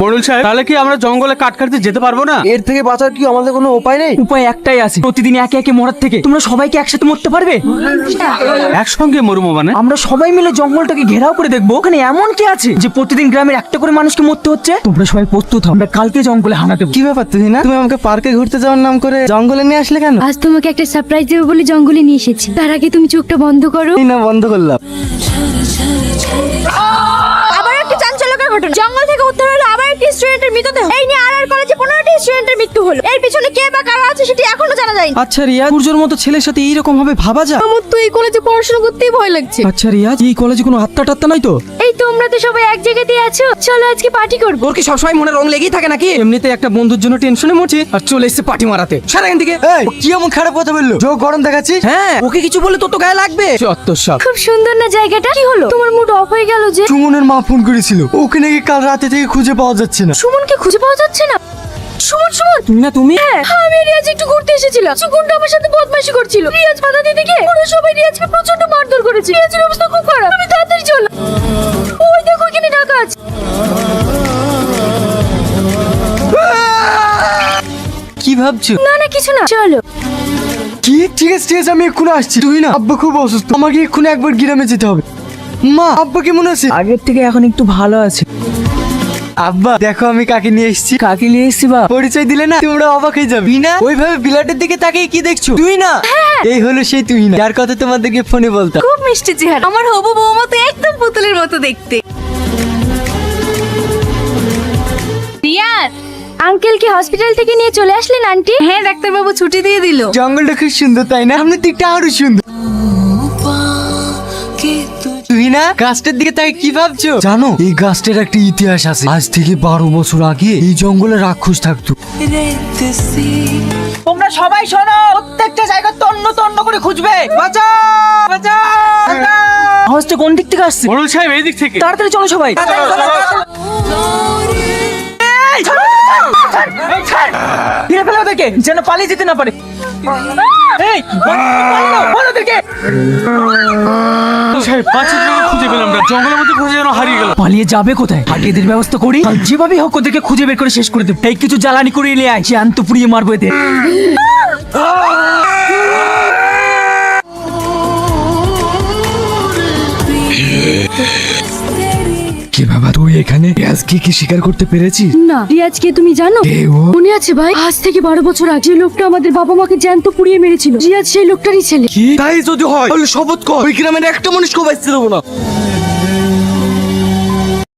মোড়ল সাহেব, তাহলে কি আমরা জঙ্গলে কাঠ কাটতে যেতে পারবো না? এর থেকে বাঁচার কি আমাদের কোনো উপায় নেই? উপায় একটাই আছে, প্রতিদিন একে একে মরার থেকে তোমরা সবাইকে একসাথে মরতে পারবে। একসঙ্গে মরবো মানে? আমরা সবাই মিলে জঙ্গলটাকে ঘেরাও করে দেখবো ওখানে এমন কি আছে যে প্রতিদিন গ্রামের একটা করে মানুষকে মরতে হচ্ছে। তোমরা সবাই প্রস্তুত হও, আমরা কালকে জঙ্গলে হানা দেবো। কি ব্যাপার তুই না, তুমি আমাকে পার্কে ঘুরতে যাওয়ার নাম করে জঙ্গলে নিয়ে আসলে কেন? আজ তোমাকে একটা সারপ্রাইজ দেবো বলে জঙ্গলে নিয়ে এসেছি। তার আগে তুমি চোখটা বন্ধ করো। এই না, বন্ধ করলাম। আবার একটা চাঞ্চল্যকর ঘটনা, জঙ্গল থেকে উদ্ধার হলো আবার একটি স্টুডেন্টের মৃতদেহ। এই নিয়ে আর কলেজে 15টি স্টুডেন্টের মৃত্যু হলো। এর পিছনে কে বা কারা আছে সেটি এখনো জানা যায়নি। আচ্ছা রিয়া, সূর্যর মতো ছেলের সাথে এইরকম ভাবে ভাবা যায়? আমার তো এই কলেজে পড়াশোনা করতেই ভয় লাগছে। আচ্ছা রিয়া, এই কলেজে কোনো আত্মা টাত্তা নাই তো? এই তোমরা তো সবাই এক জায়গাতেই আছো, চলো আজকে পার্টি করবো। ওর কি সবসময় মনে রং লেগেই থাকে নাকি? এমনিতে একটা বন্ধুর জন্য টেনশনে মরছি আর চলে এসেছে পার্টি মারাতে। সারা এখান থেকে। এই কি এমন খারাপ কথা বললো? যোগ গরম দেখাচ্ছিস? হ্যাঁ, ওকে কিছু বলে তোর তো গায়ে লাগবে। চত্ব সব। খুব সুন্দর না জায়গাটা? কি হলো, তোমার মুড অফ হয়ে গেল যে? সুমনের মা ফোন করেছিল, ওকে নাকি কাল রাতে থেকে খুঁজে পাওয়া যাচ্ছে না। সুমনকে খুঁজে পাওয়া যাচ্ছে না? সুমন সুমন তুমি না তুমি? হ্যাঁ, আমি রিয়াজ একটু ঘুরতে এসেছিলাম। সুগুনটা আমার সাথে বদমাশি করছিল। রিয়াজ বাধা দিতে গিয়ে ওরা সবাই রিয়াজকে প্রচন্ড মারধর করেছে। রিয়াজের অবস্থা খুব খারাপ। আমি তাড়াতাড়ি চল। ওই দেখো এখানে ডাকা আছে। কি ভাবছো? না না কিছু না, চলো। কি? ঠিক আছে ঠিক আছে, আমি এক্ষুনি আসছি। তুই না, আব্বা খুব অসুস্থ, আমাকে এক্ষুনি একবার গ্রামে যেতে হবে। মা, আব্বা কেমন আছে? আগের থেকে এখন একটু ভালো আছে। আব্বা দেখো আমি কাকে নিয়ে এসেছি। কাকে নিয়ে এসছি বা? পরিচয় দিলে না তোমরা অবাক হয়ে যাবে। না ওইভাবে বিলাটের দিকে তাকিয়ে কি দেখছো? তুই না, এই হলো সেই তুই না যার কথা তোমাদেরকে ফোনে বলতাম। খুব মিষ্টি চেহারা, আমার হবু বৌমা তো একদম পুতুলের মতো দেখতে। রিয়াজ আঙ্কেল কি হসপিটাল থেকে নিয়ে চলে আসলেন আন্টি? হ্যাঁ, ডাক্তারবাবু ছুটি দিয়ে দিল। জঙ্গলটা খুব সুন্দর তাই না? সামনের দিকটা আরো সুন্দর। তুই না গাছটার দিকে তাই কি ভাবছো? জানো এই গাছটার একটা ইতিহাস আছে। আজ থেকে 12 বছর আগে এই জঙ্গলে রাক্ষস থাকতো। তোমরা সবাই শোনো, প্রত্যেকটা জায়গা তন্ন তন্ন করে খুঁজবে। বাঁচাও বাঁচাও। আওয়াজটা কোন দিক থেকে আসছে? মোড়ল সাহেব, এই দিক থেকে। তাড়াতাড়ি চলো সবাই। এই, ছাড়ো, ছাড়, এই, ছাড়। ফিরে ফেলো ওদেরকে, যেন পালিয়ে যেতে না পারে। এই, পালাও ওদেরকে। সাহেব, 5 জনকে খুঁজে পেলাম না, জঙ্গলের মধ্যে খুঁজে যেন হারিয়ে গেল। পালিয়ে যাবে কোথায়? আগে এদের ব্যবস্থা করি, কাল যেভাবে হোক ওদেরকে খুঁজে বের করে শেষ করে দেব। এই কিছু জ্বালানি করিয়ে নিয়ে আয়, জ্যান্ত পুড়িয়ে মারবো এদের। কি বাবা তুই এখানে? আজকে কি স্বীকার করতে পেরেছিস? না, রিয়াজকে তুমি জানো? কে ও? মনে আছে ভাই, আজ থেকে 12 বছর আগে যে লোকটা আমাদের বাবা মাকে জ্যান্ত পুড়িয়ে মেরেছিল, রিয়াজ সেই লোকটারই ছেলে। কি? তাই যদি হয় তাহলে শপথ কর ওই গ্রামের একটা মানুষকে বাঁচতে দেবো না।